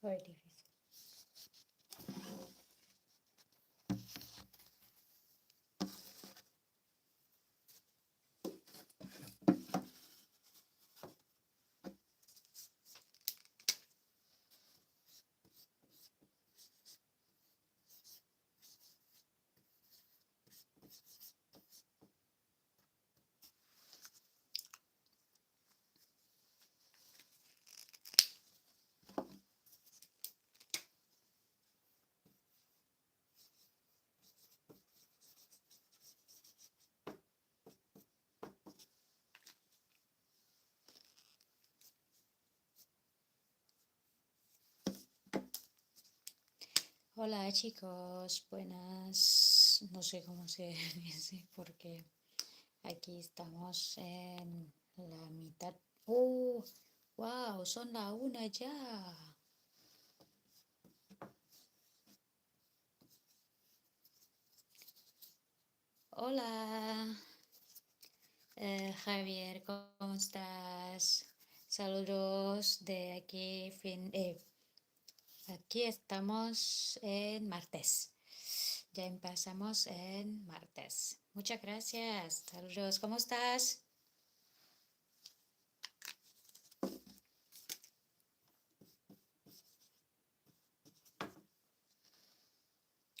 Ay, difícil. Hola chicos, buenas. No sé cómo se dice porque aquí estamos en la mitad. ¡Oh! ¡Wow! Son la una ya. Hola, Javier, ¿cómo estás? Saludos de aquí. Aquí estamos en martes. Ya empezamos en martes. Muchas gracias. Saludos, ¿cómo estás?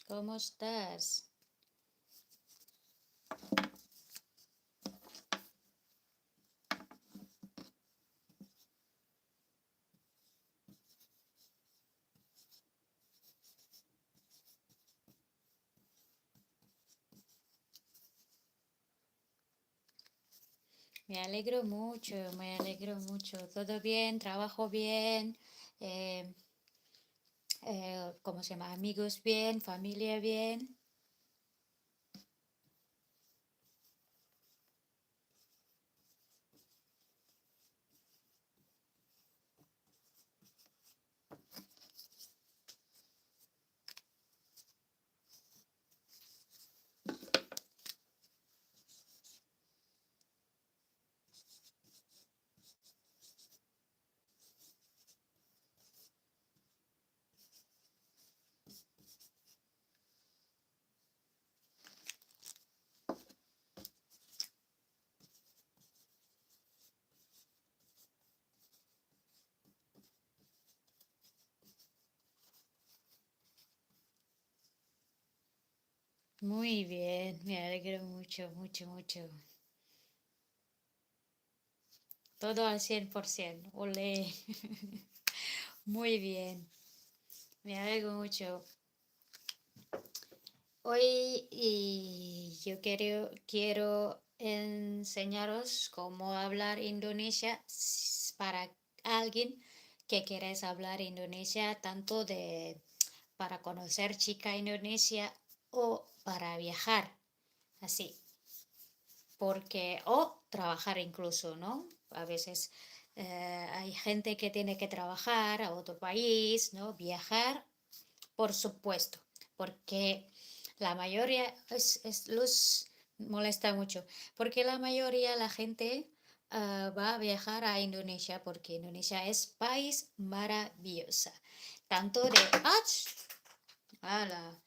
¿Cómo estás? Me alegro mucho, me alegro mucho. Todo bien, trabajo bien, eh, ¿cómo se llama? Amigos bien, familia bien. Muy bien, me alegro mucho, mucho, mucho. Todo al 100%. Ole. Muy bien, me alegro mucho. Hoy yo quiero enseñaros cómo hablar Indonesia para alguien que quieres hablar Indonesia, tanto para conocer chica Indonesia o para viajar, así, porque, o trabajar incluso, ¿no? A veces hay gente que tiene que trabajar a otro país, ¿no? Viajar, por supuesto, porque la mayoría los molesta mucho, porque la mayoría la gente va a viajar a Indonesia porque Indonesia es país maravillosa. Tanto de... ¡Ach! ¡Hala!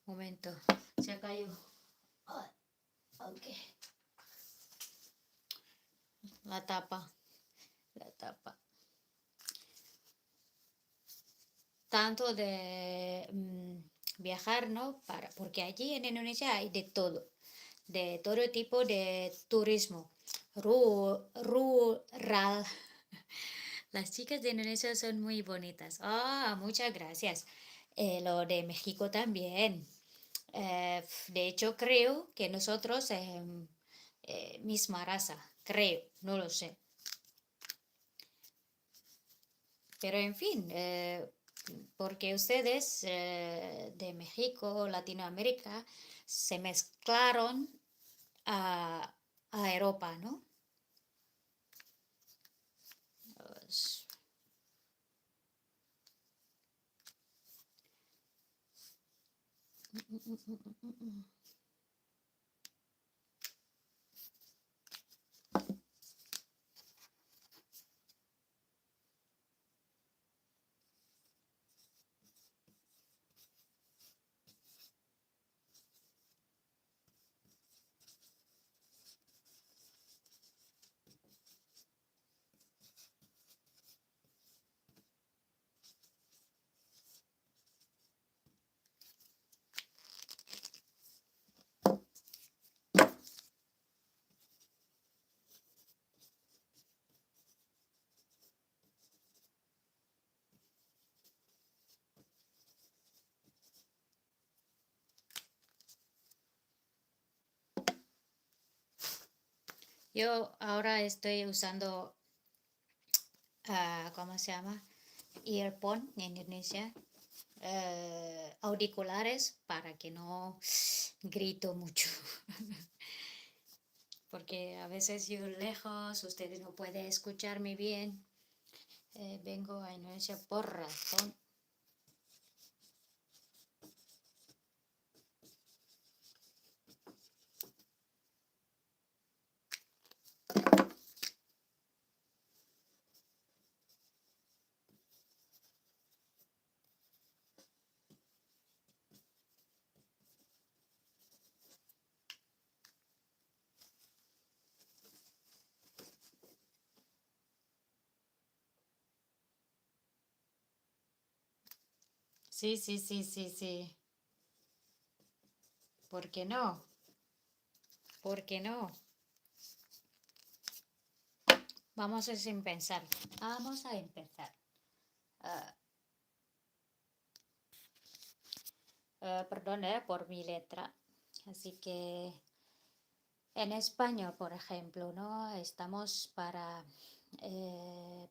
Momento, se cayó. Ah, ok, la tapa, la tapa. Tanto de viajar, ¿no? Porque allí en Indonesia hay de todo tipo de turismo. Rural. Las chicas de Indonesia son muy bonitas. Ah, muchas gracias. Lo de México también. De hecho, creo que nosotros, misma raza, creo, no lo sé. Pero en fin, porque ustedes de México, Latinoamérica, se mezclaron a Europa, ¿no? Pues, Yo ahora estoy usando, ¿cómo se llama? Earphone en Indonesia. Auriculares para que no grito mucho. Porque a veces yo lejos, ustedes no pueden escucharme bien. Vengo a Indonesia por razón. Sí, sí, sí, sí, sí. ¿Por qué no? ¿Por qué no? Vamos a sin pensar. Vamos a empezar. Ah, perdón por mi letra. Así que en español, por ejemplo, ¿no? Estamos para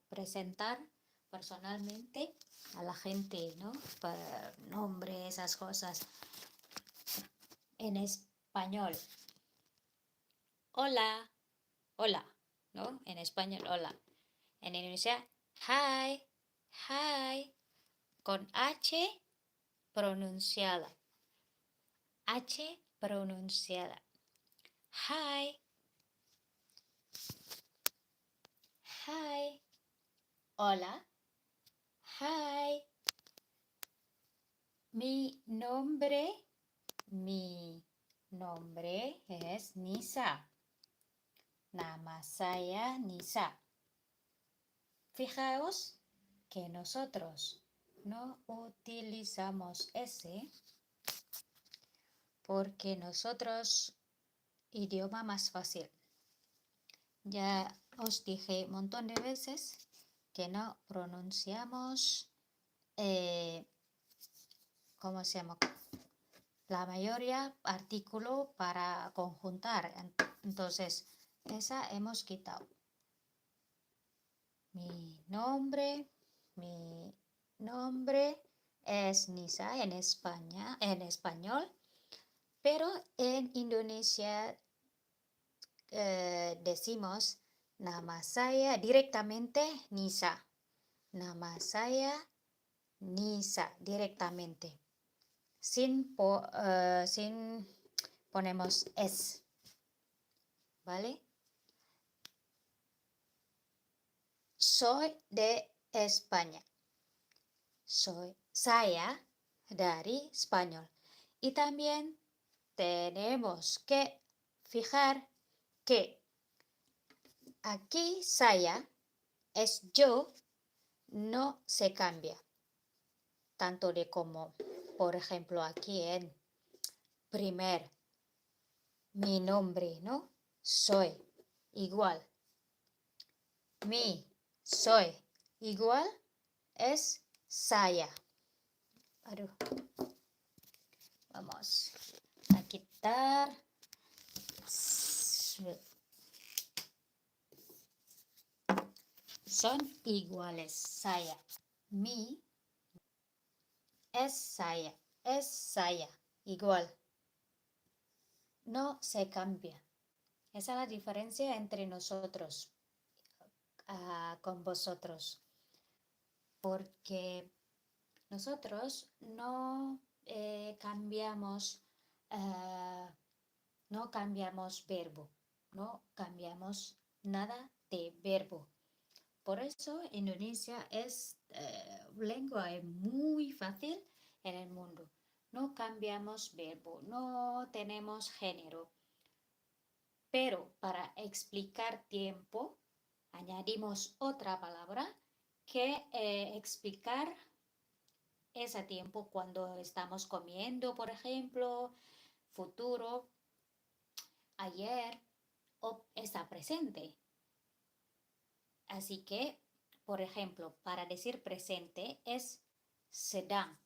presentar personalmente a la gente, ¿no? Para nombre, esas cosas. En español, hola, hola, ¿no? En español, hola. En Indonesia, hi, hi, con H pronunciada. H pronunciada. Hi, hi, hola, hi. Mi nombre, mi nombre es Nisa. Nama saya Nisa. Fijaos que nosotros no utilizamos ese porque nosotros idioma más fácil. Ya os dije un montón de veces que no pronunciamos, ¿cómo se llama? La mayoría artículo para conjuntar. Entonces, esa hemos quitado. Mi nombre es Nisa en España, en español, pero en Indonesia decimos nama saya directamente Nisa. Nama saya Nisa directamente. Sin ponemos es. ¿Vale? Soy de España. Soy saya dari español. Y también tenemos que fijar que aquí saya es yo, no se cambia. Tanto de como, por ejemplo, aquí en primer, mi nombre, ¿no? Soy igual. Mi, soy igual es saya. Aduh. Vamos a quitar. Son iguales. Saya. Mi es saya. Igual. No se cambia. Esa es la diferencia entre nosotros con vosotros. Porque nosotros no cambiamos, no cambiamos verbo, no cambiamos nada de verbo. Por eso Indonesia es lengua muy fácil en el mundo. No cambiamos verbo, no tenemos género. Pero para explicar tiempo, añadimos otra palabra que explicar ese tiempo cuando estamos comiendo, por ejemplo, futuro, ayer o está presente. Así que, por ejemplo, para decir presente es sedang.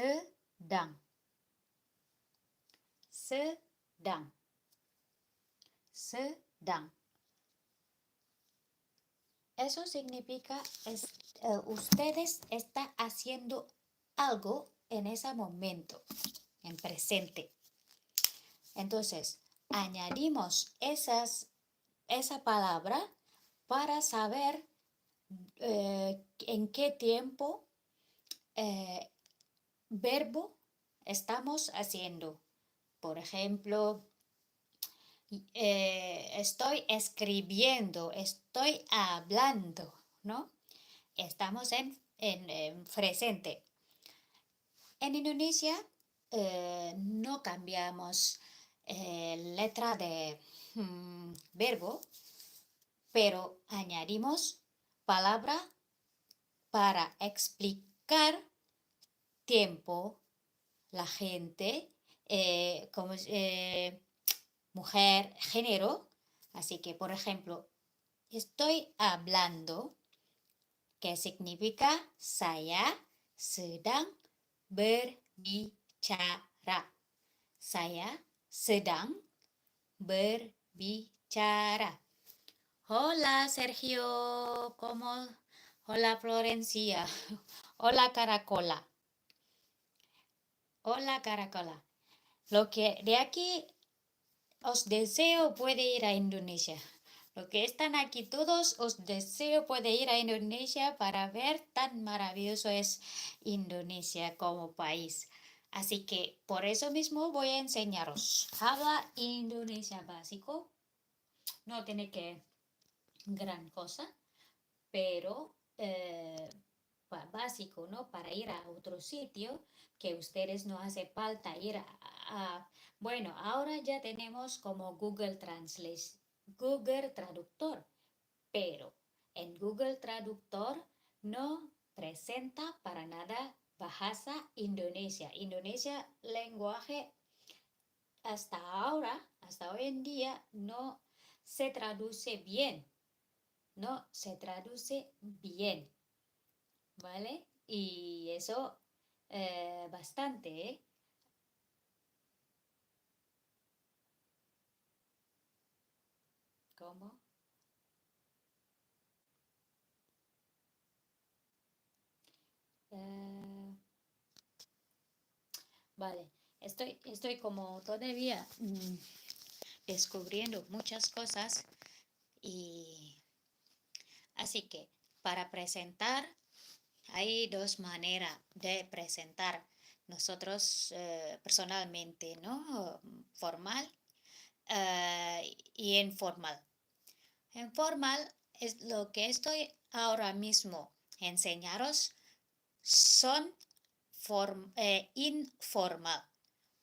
sedang, sedang, sedang. Eso significa ustedes están haciendo algo en ese momento, en presente. Entonces, añadimos esa palabra para saber en qué tiempo verbo estamos haciendo. Por ejemplo, estoy escribiendo, estoy hablando, ¿no? Estamos en presente. En Indonesia no cambiamos letra de verbo, pero añadimos palabra para explicar tiempo, la gente, mujer, género. Así que, por ejemplo, estoy hablando, que significa saya sedang berbicara. Saya sedang berbicara. Hola Sergio, ¿cómo? Hola Florencia. Hola Caracola. Hola Caracola. Lo que de aquí os deseo puede ir a Indonesia. Lo que están aquí todos, os deseo puede ir a Indonesia para ver tan maravilloso es Indonesia como país. Así que por eso mismo voy a enseñaros. Habla Indonesia básico. No tiene que gran cosa, pero básico, ¿no? Para ir a otro sitio que ustedes no hace falta ir bueno, ahora ya tenemos como Google Translate, Google Traductor, pero en Google Traductor no presenta para nada bahasa Indonesia. Indonesia lenguaje hasta ahora, hasta hoy en día, no se traduce bien, no se traduce bien, ¿vale? Y eso bastante, ¿eh? ¿Cómo? Eh, vale, estoy como todavía descubriendo muchas cosas y así que para presentar hay dos maneras de presentar nosotros personalmente, ¿no? Formal y informal. Informal es lo que estoy ahora mismo enseñaros son informal,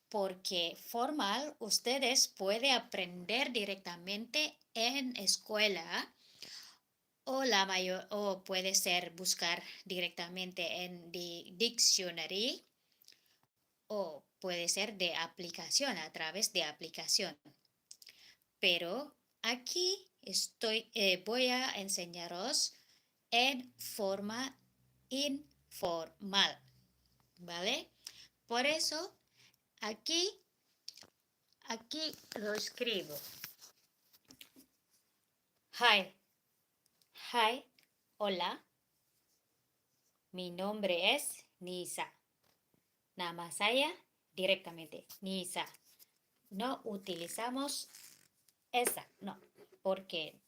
porque formal ustedes pueden aprender directamente en escuela o puede ser buscar directamente en dictionary o puede ser de aplicación a través de aplicación. Pero aquí voy a enseñaros en forma informal, ¿vale? Por eso aquí lo escribo. Hi, hola. Mi nombre es Nisa. Nama saya directamente, Nisa. No utilizamos esa, no, porque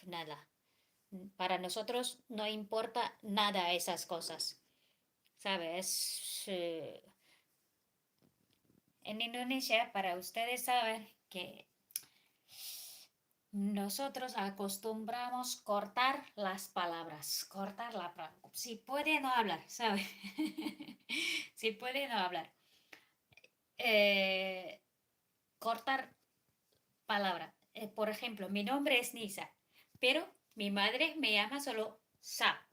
nada. Para nosotros no importa nada esas cosas, ¿sabes? En Indonesia, para ustedes saben que nosotros acostumbramos cortar las palabras, cortar la palabra. Si puede no hablar, ¿sabe? Si puede no hablar. Cortar palabra. Por ejemplo, mi nombre es Nisa, pero mi madre me llama solo Sa.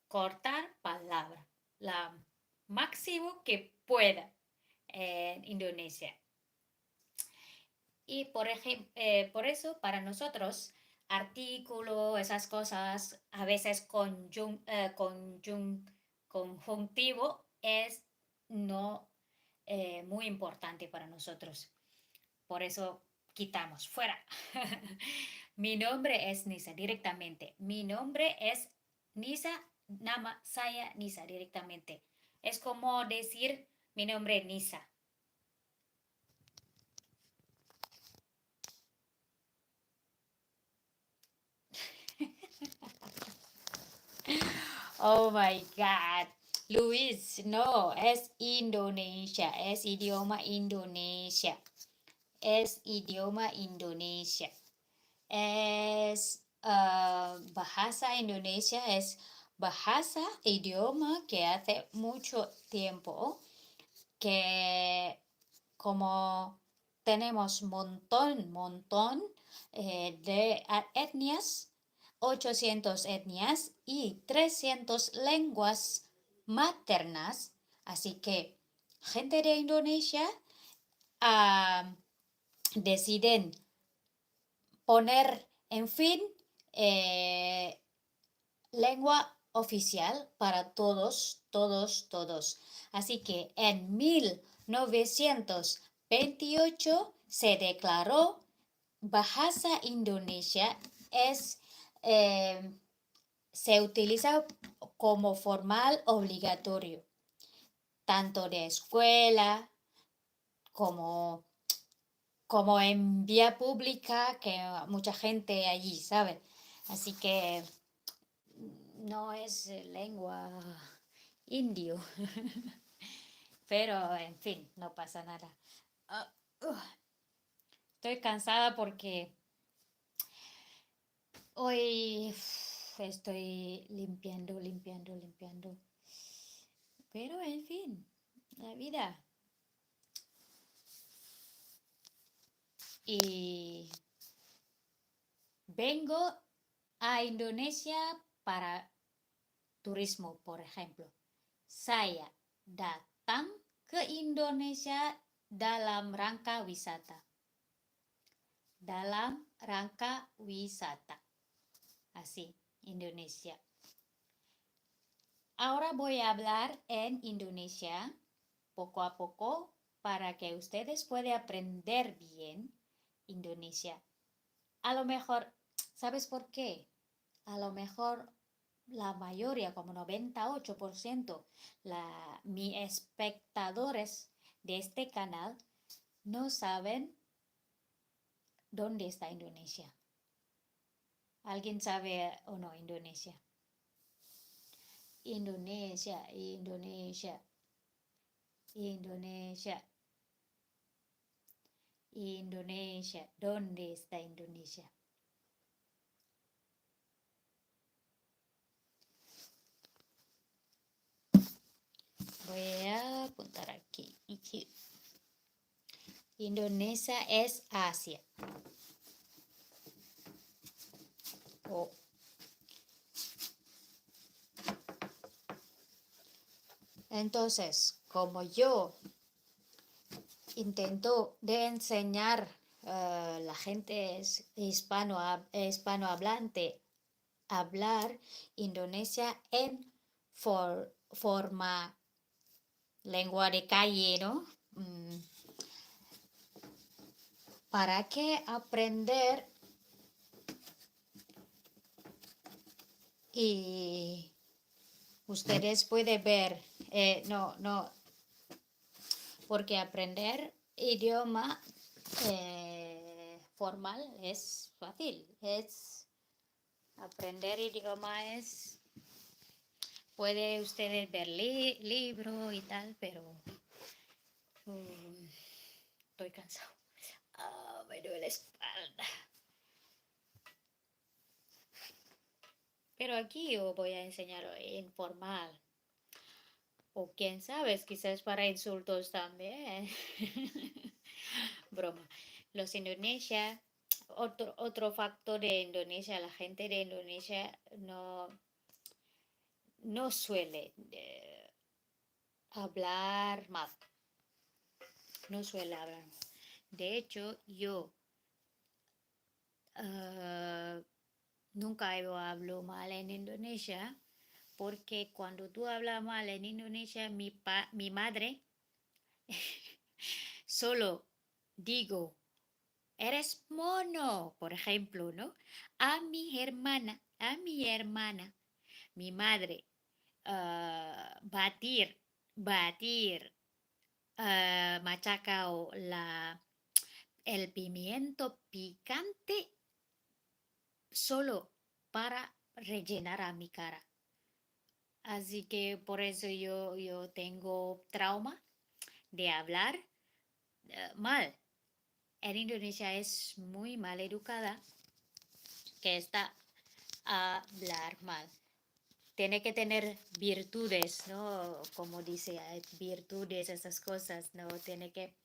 Cortar palabra. La máximo que pueda en Indonesia. Y por eso para nosotros, artículo, esas cosas, a veces conjuntivo es no muy importante para nosotros. Por eso quitamos fuera. Mi nombre es Nisa directamente. Mi nombre es Nisa, Nama Saya Nisa directamente. Es como decir mi nombre es Nisa. Oh my God. Luis, no, es Indonesia, es idioma Indonesia, es idioma Indonesia, es bahasa Indonesia, es bahasa, idioma que hace mucho tiempo que como tenemos montón de etnias, 800 etnias y 300 lenguas maternas. Así que gente de Indonesia ah, deciden poner en fin lengua oficial para todos. Así que en 1928 se declaró Bahasa Indonesia es, eh, se utiliza como formal obligatorio, tanto de escuela como, como en vía pública, que mucha gente allí, ¿sabe? Así que no es lengua indio, pero en fin, no pasa nada. Ah, estoy cansada porque hoy estoy limpiando. Pero en fin, la vida. Y vengo a Indonesia para turismo, por ejemplo. Saya datang ke Indonesia dalam rangka wisata. Dalam rangka wisata. Así, Indonesia. Ahora voy a hablar en Indonesia poco a poco para que ustedes puedan aprender bien Indonesia. A lo mejor, ¿sabes por qué? A lo mejor la mayoría, como 98%, mis espectadores de este canal no saben dónde está Indonesia. ¿Alguien sabe o no Indonesia? Indonesia, Indonesia, Indonesia, Indonesia. ¿Dónde está Indonesia? Voy a apuntar aquí. Indonesia es Asia. Oh. Entonces, como yo intento de enseñar la gente hispanohablante a hablar Indonesia en forma lengua de calle, ¿no? ¿Para qué aprender y ustedes pueden ver, no, porque aprender idioma formal es fácil, aprender idioma puede ustedes ver libro y tal, pero estoy cansado. Me duele la espalda. Pero aquí yo voy a enseñar informal. O quién sabe, quizás para insultos también. Broma. Los Indonesia, otro factor de Indonesia, la gente de Indonesia no suele hablar mal. No suele hablar. De hecho, yo nunca hablo mal en Indonesia porque cuando tú hablas mal en Indonesia, mi madre solo digo, eres mono, por ejemplo, ¿no? A mi hermana, mi madre, batir, batir, machacao el pimiento picante solo para rellenar a mi cara. Así que por eso yo tengo trauma de hablar mal. En Indonesia es muy mal educada que está a hablar mal. Tiene que tener virtudes, ¿no? Como dice, virtudes, esas cosas, ¿no? Tiene que,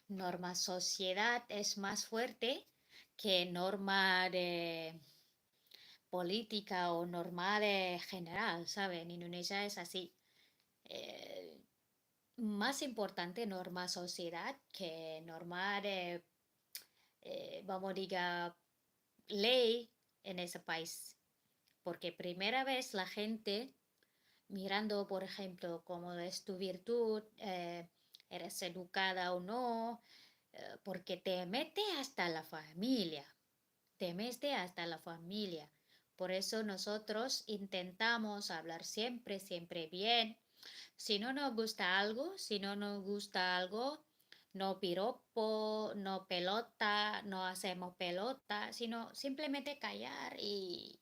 norma sociedad es más fuerte que norma de política o norma de general, ¿sabe? En Indonesia es así. Eh, Más importante norma sociedad que norma de, vamos a diga, ley en ese país. Porque primera vez la gente mirando, por ejemplo, cómo es tu virtud, eres educada o no, porque te mete hasta la familia, te mete hasta la familia. Por eso nosotros intentamos hablar siempre, siempre bien. Si no nos gusta algo, si no nos gusta algo, no piropo, no pelota, no hacemos pelota, sino simplemente callar y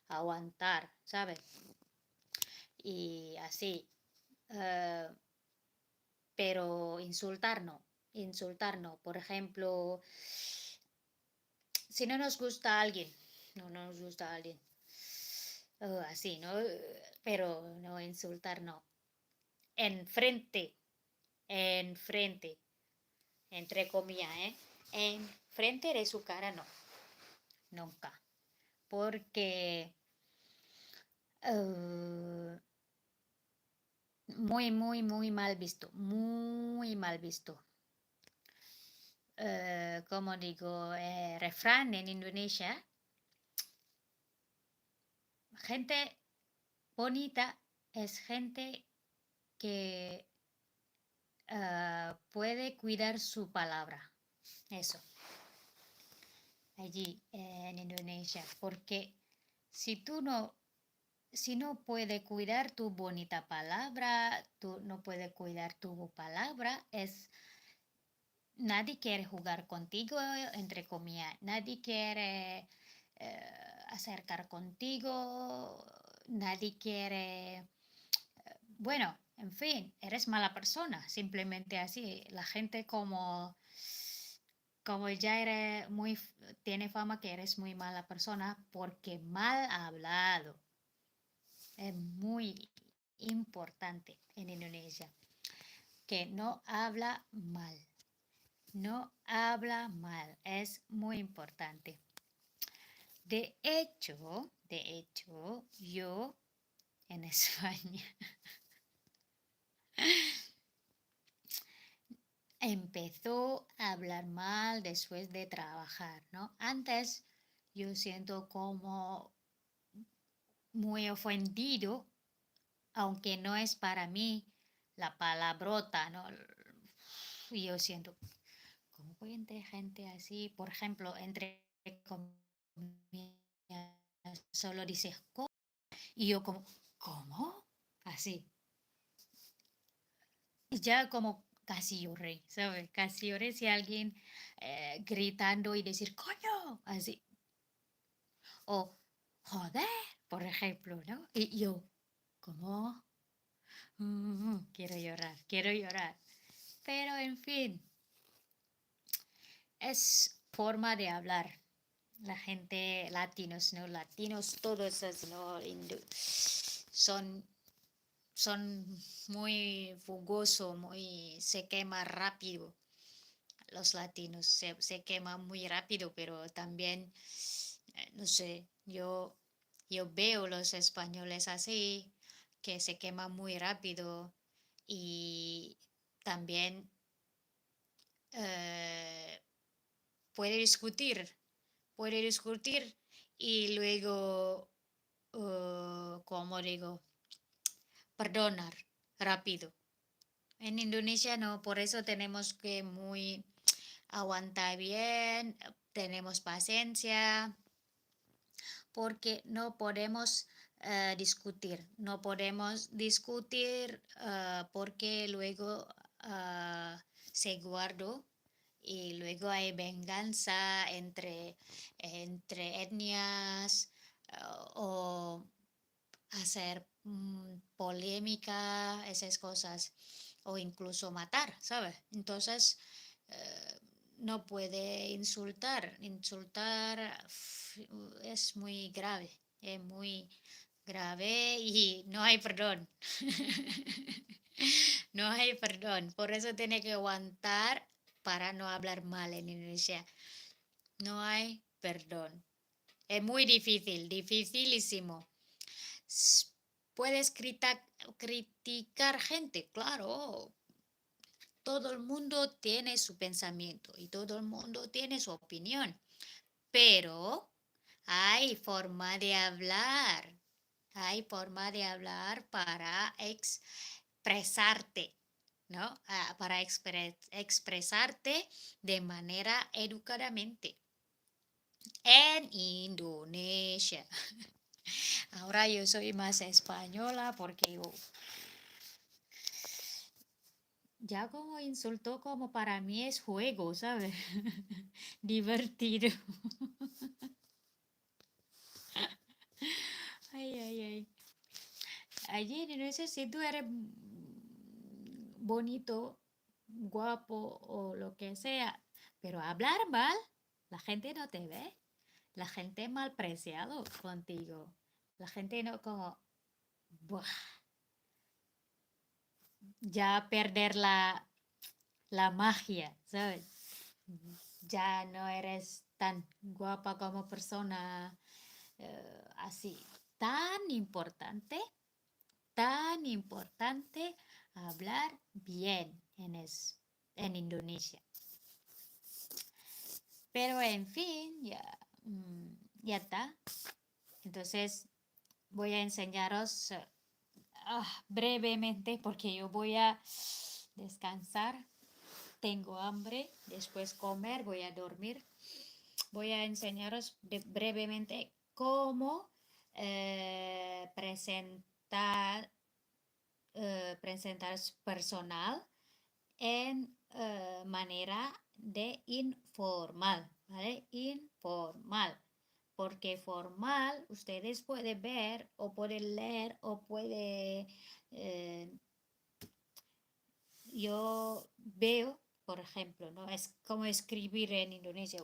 aguantar, ¿sabes? Y así. eh, pero insultar no. Por ejemplo, si no nos gusta a alguien, no nos gusta a alguien, así, ¿no? Pero no insultar no. Enfrente, enfrente, entre comillas, ¿eh? Enfrente de su cara no, nunca. Porque eh, muy, muy, muy mal visto, muy mal visto. Como digo, refrán en Indonesia, gente bonita es gente que puede cuidar su palabra. Eso, allí en Indonesia. Porque si tú no, si no puedes cuidar tu bonita palabra, tú no puedes cuidar tu palabra, es nadie quiere jugar contigo, entre comillas, nadie quiere acercar contigo, nadie quiere, bueno, en fin, eres mala persona, simplemente así. La gente como ya eres muy, tiene fama que eres muy mala persona porque mal hablado. Es muy importante en Indonesia que no habla mal. No habla mal, es muy importante. De hecho, yo en España empezó a hablar mal después de trabajar, ¿no? Antes yo siento como muy ofendido, aunque no es para mí la palabrota, ¿no? Y yo siento, ¿cómo puede entre gente así? Por ejemplo, entre comillas, solo dices, ¿cómo? Y yo como, ¿cómo? Así. Y ya como casi lloré, ¿sabes? Casi lloré si alguien gritando y decir, coño, así. O joder, por ejemplo, ¿no? Y yo, ¿cómo? Quiero llorar, quiero llorar. Pero en fin, es forma de hablar. La gente, latinos, ¿no? Latinos, todos esos, ¿no? Son, son muy fogosos, muy, se quema rápido. Los latinos se queman muy rápido, pero también, no sé, yo veo los españoles así, que se queman muy rápido y también eh, puede discutir, puede discutir y luego, ¿cómo digo? perdonar rápido. En Indonesia no, por eso tenemos que muy aguantar bien, tenemos paciencia, porque no podemos discutir porque luego se guardó y luego hay venganza entre etnias o hacer polémica, esas cosas, o incluso matar, ¿sabes? Entonces, eh, no puede insultar es muy grave y no hay perdón. No hay perdón, por eso tiene que aguantar para no hablar mal en Indonesia. No hay perdón. Es muy difícil, dificilísimo. Puedes criticar gente, claro. Todo el mundo tiene su pensamiento y todo el mundo tiene su opinión, pero hay forma de hablar. Hay forma de hablar para expresarte, ¿no? Para expresarte de manera educadamente. En Indonesia. Ahora yo soy más española porque ya como insultó como para mí es juego, ¿sabes? Divertido. Ay, ay, ay. Allí en Indonesia si tú eres bonito, guapo o lo que sea, pero hablar mal, la gente no te ve. La gente malpreciado contigo. La gente no como, "Buah", ya perder la magia, ¿sabes? Ya no eres tan guapa como persona, así. Tan importante, tan importante hablar bien en Indonesia. Pero en fin, ya está. Entonces voy a enseñaros brevemente porque yo voy a descansar. Tengo hambre, después comer, voy a dormir. Voy a enseñaros brevemente cómo presentar personal en manera de informal, ¿vale? Informal. Porque formal ustedes pueden ver o pueden leer o pueden yo veo, por ejemplo, ¿no? Es como escribir en Indonesia.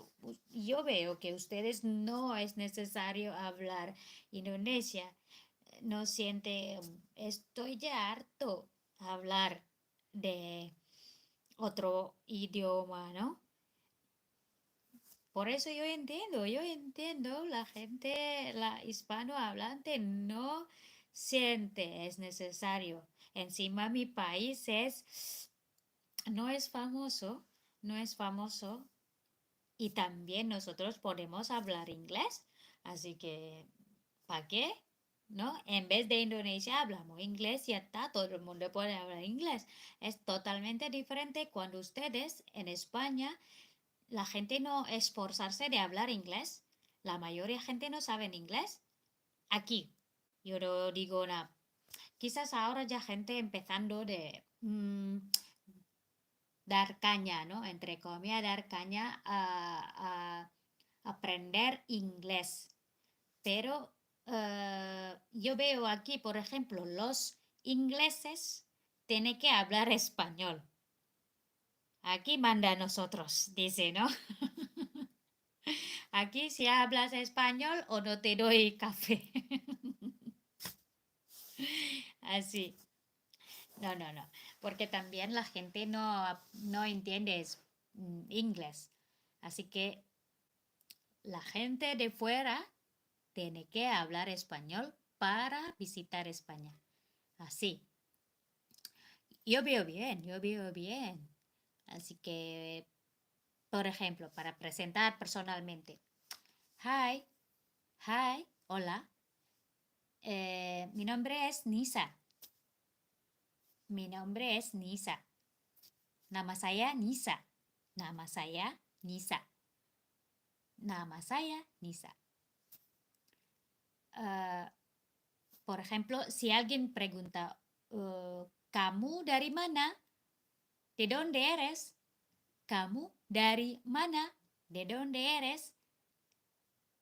Yo veo que ustedes no es necesario hablar Indonesia. No siente, estoy ya harto hablar de otro idioma, ¿no? Por eso yo entiendo, la gente, la hispanohablante no siente es necesario. Encima mi país no es famoso, no es famoso y también nosotros podemos hablar inglés. Así que, ¿para qué? ¿No? En vez de Indonesia hablamos inglés y ya está, todo el mundo puede hablar inglés. Es totalmente diferente cuando ustedes en España, la gente no esforzarse de hablar inglés. La mayoría de gente no sabe inglés. Aquí, yo no digo nada. Quizás ahora ya gente empezando de dar caña, ¿no? Entre comillas, dar caña a aprender inglés. Pero yo veo aquí, por ejemplo, los ingleses tienen que hablar español. Aquí manda a nosotros, dice, ¿no? Aquí si hablas español o no te doy café. Así. No, no, no. Porque también la gente no entiende inglés. Así que la gente de fuera tiene que hablar español para visitar España. Así. Yo veo bien. Así que, por ejemplo, para presentar personalmente. Hi, hi, hola. Mi nombre es Nisa. Mi nombre es Nisa. Nama saya Nisa. Nama saya Nisa. Nama saya Nisa. Por ejemplo, si alguien pregunta, ¿kamu dari mana? ¿De dónde eres? ¿Kamu dari mana? ¿De dónde eres?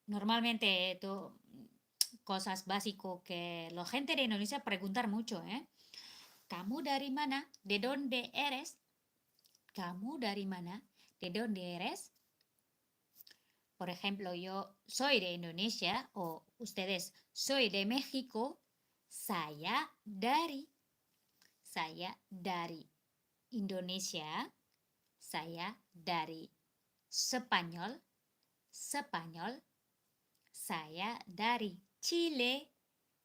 Normalmente esto cosas básicas que la gente de Indonesia preguntar mucho, ¿eh? ¿Kamu dari mana? ¿De dónde eres? ¿Kamu dari mana? ¿De dónde eres? Por ejemplo, yo soy de Indonesia o ustedes soy de México. Saya dari Indonesia. Saya dari Spanyol. Saya dari Chile.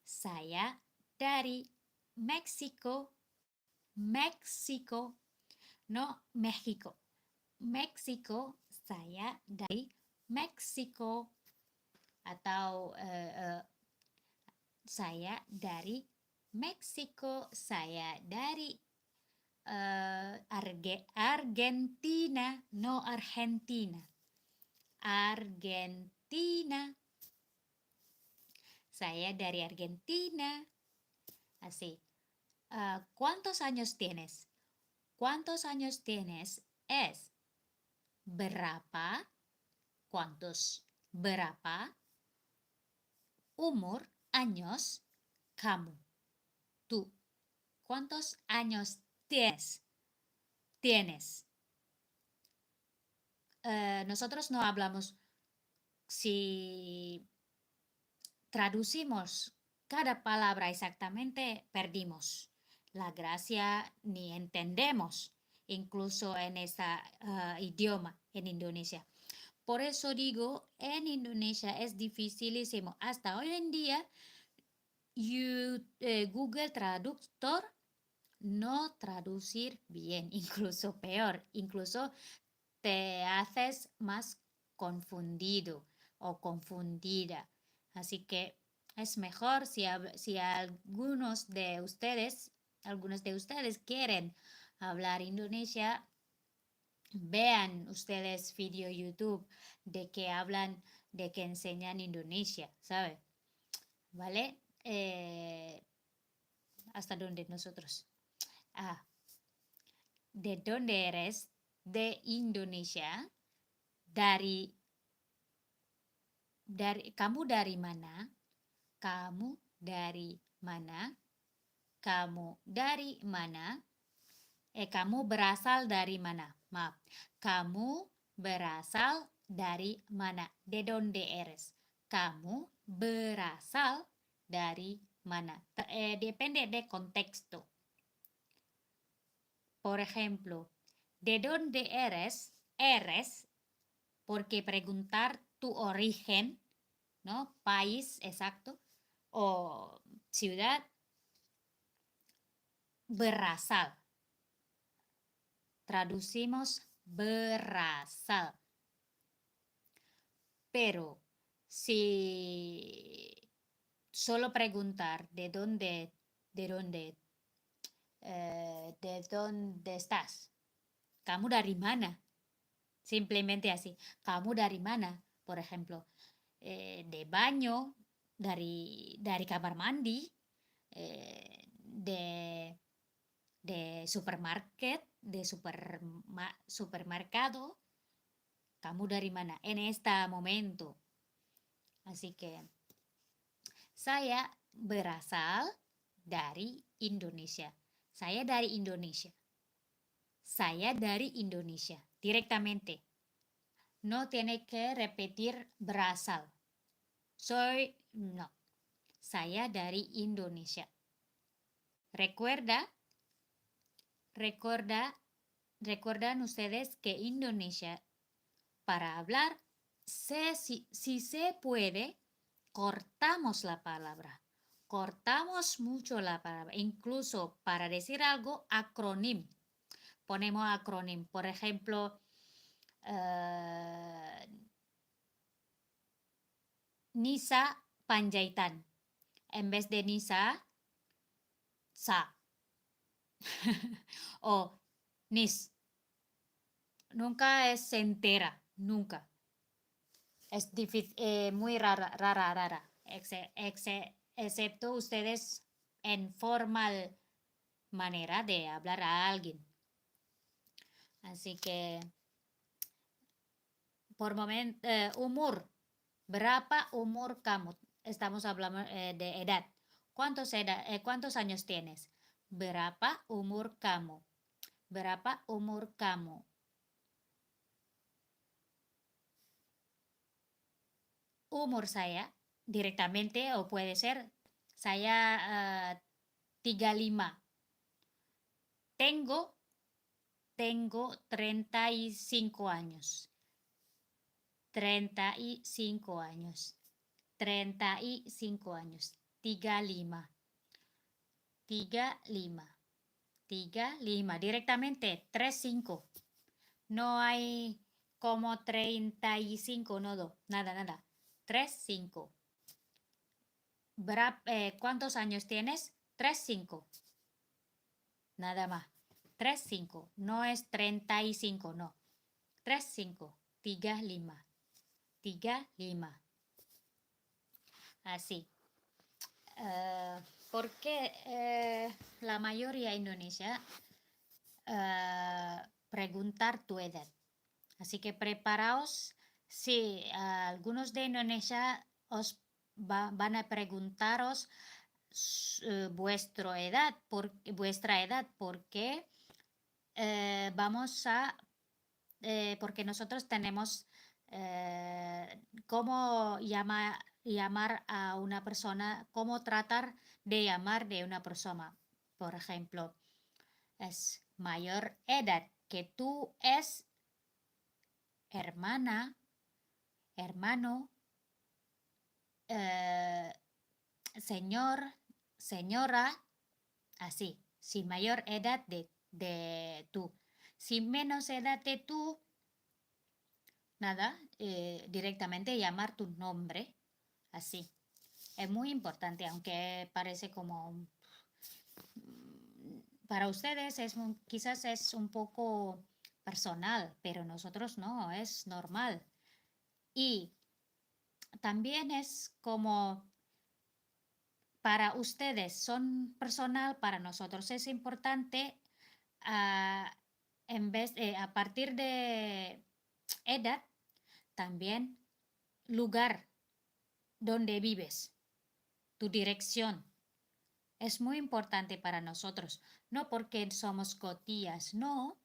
Saya dari Mexico. No México. Mexico, saya dari Mexico. Atau saya dari Meksiko, saya dari Argentina, no Argentina. Argentina. Saya dari Argentina. Así. ¿Cuántos años tienes? ¿Cuántos años tienes? Es berapa? ¿Cuántos? Berapa? Umur, años, kamu. Tú. ¿Cuántos años tienes? Tienes. Nosotros no hablamos. Si traducimos cada palabra exactamente, perdimos la gracia ni entendemos, incluso en ese idioma, en Indonesia. Por eso digo, en Indonesia es dificilísimo. Hasta hoy en día, Google Traductor no traducir bien, incluso peor, incluso te haces más confundido o confundida. Así que es mejor si algunos de ustedes quieren hablar Indonesia, vean ustedes video YouTube de que hablan, de que enseñan Indonesia, ¿sabe? ¿Vale? ¿Hasta dónde nosotros? ¿De dónde eres? De Indonesia. Dari kamu dari mana? Kamu dari mana? Kamu dari mana? Kamu berasal dari mana? Maaf. Kamu berasal dari mana? De donde eres? Kamu berasal dari mana? Depende de contexto. Por ejemplo, ¿de dónde eres? Eres, porque preguntar tu origen, ¿no? País exacto o ciudad, berasal. Traducimos berasal. Pero si solo preguntar de dónde estás, kamu dari mana, simplemente así, kamu dari mana, por ejemplo, de baño, dari kamar mandi, de supermarket, de supermercado, kamu dari mana, en este momento. Así que saya berasal dari Indonesia. Saya dari Indonesia. Saya dari Indonesia. Directamente. No tiene que repetir berasal. No. Saya dari Indonesia. Recuerdan ustedes que Indonesia, para hablar, si se puede, cortamos la palabra. Cortamos mucho la palabra. Incluso para decir algo, acrónimo. Ponemos acrónimo. Por ejemplo, Nisa Panjaitan. En vez de Nisa, Sa. O nis, nunca es entera, nunca. Es difícil, muy rara, excepto ustedes en formal manera de hablar a alguien. Así que, por momento, umur, berapa umur kamu? Estamos hablando de edad. ¿Cuántos años tienes? Berapa umur kamu? Berapa umur kamu? Umur saya directamente o puede ser saya 35. Tengo 35 años. 35 años. 35 años. 35. 35. 35. Directamente 35. No hay como 35, no, nada. 35. ¿Cuántos años tienes? 35. Nada más. 35. No es 35, no. 35. 35. 35. Así. Porque la mayoría Indonesia preguntar tu edad. Así que preparaos. Si algunos de Indonesia os van a preguntaros vuestra edad, porque vamos a, porque nosotros tenemos cómo llamar a una persona, cómo tratar de llamar de una persona. Por ejemplo, es mayor edad que tú, es hermana, hermano, señor, señora, así. Si mayor edad de tú. Si menos edad de tú, nada, directamente llamar tu nombre, así. Es muy importante, aunque parece como para ustedes quizás es un poco personal, pero nosotros no, es normal. Y también es como para ustedes son personal, para nosotros es importante a partir de edad, también lugar donde vives, tu dirección. Es muy importante para nosotros, no porque somos cotillas, no,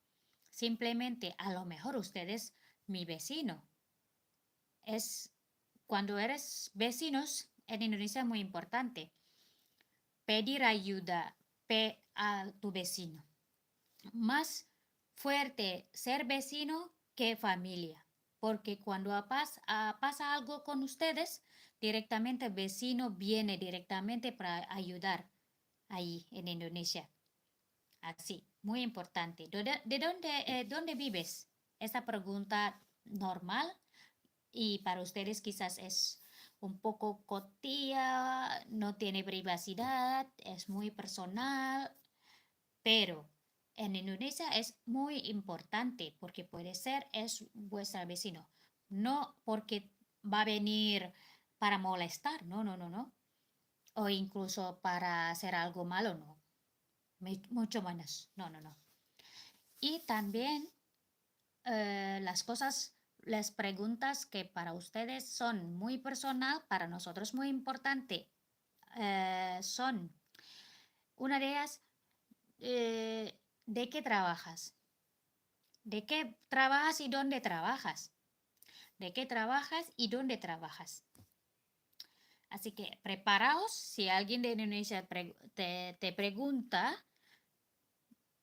simplemente a lo mejor ustedes, mi vecino. Es cuando eres vecinos en Indonesia es muy importante pedir ayuda a tu vecino. Más fuerte ser vecino que familia, porque cuando pasa algo con ustedes, directamente el vecino viene directamente para ayudar ahí en Indonesia. Así, muy importante. ¿Dónde vives? Esta pregunta normal y para ustedes quizás es un poco cotilla, no tiene privacidad, es muy personal, pero en Indonesia es muy importante porque puede ser es vuestro vecino, no porque va a venir para molestar, no, o incluso para hacer algo malo, no, mucho menos, no. Y también las preguntas que para ustedes son muy personal, para nosotros muy importante, son una de ellas, ¿de qué trabajas? ¿De qué trabajas y dónde trabajas? ¿De qué trabajas y dónde trabajas? Así que preparaos si alguien de Indonesia te pregunta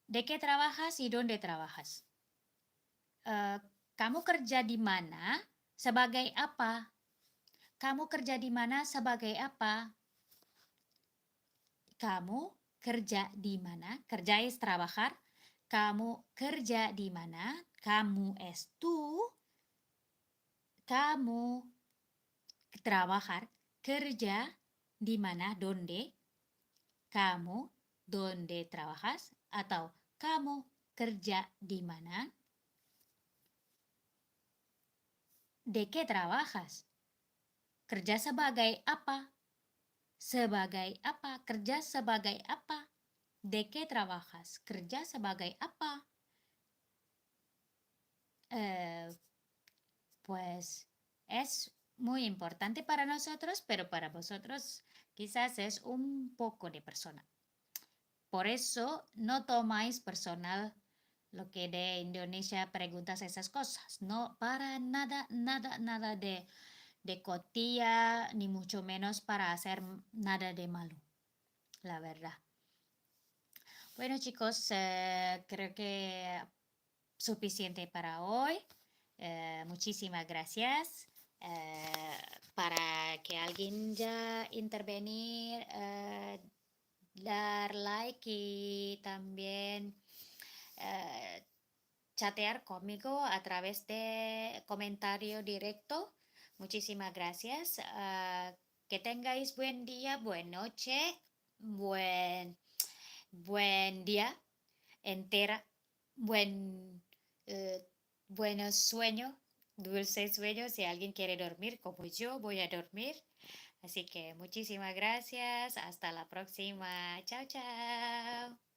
¿de qué trabajas y dónde trabajas? Kamu kerja di mana? Sebagai apa? Kamu kerja di mana sebagai apa? Kamu kerja di mana? Kerja es trabajar. Kamu kerja di mana? Kamu es tú. Kamu trabajar. Kerja di mana? ¿Dónde? Kamu ¿Dónde trabajas? Atau kamu kerja di mana? ¿De qué trabajas? Kerja sebagai apa? Sebagai apa? Kerja sebagai apa? ¿De qué trabajas? Kerja sebagai apa? Eh, pues es muy importante para nosotros, pero para vosotros quizás es un poco de persona. Por eso no tomáis personal lo que de Indonesia preguntas esas cosas. No, para nada, nada, nada de cotilla, ni mucho menos para hacer nada de malo, la verdad. Bueno, chicos, creo que suficiente para hoy. Muchísimas gracias. Eh, para que alguien ya intervenir, dar like y también chatear conmigo a través de comentario directo. Muchísimas gracias. Que tengáis buen día, buena noche, buen día entera, buen, eh, buenos sueños, dulces sueños. Si alguien quiere dormir, como yo, voy a dormir. Así que muchísimas gracias. Hasta la próxima. Chao, chao.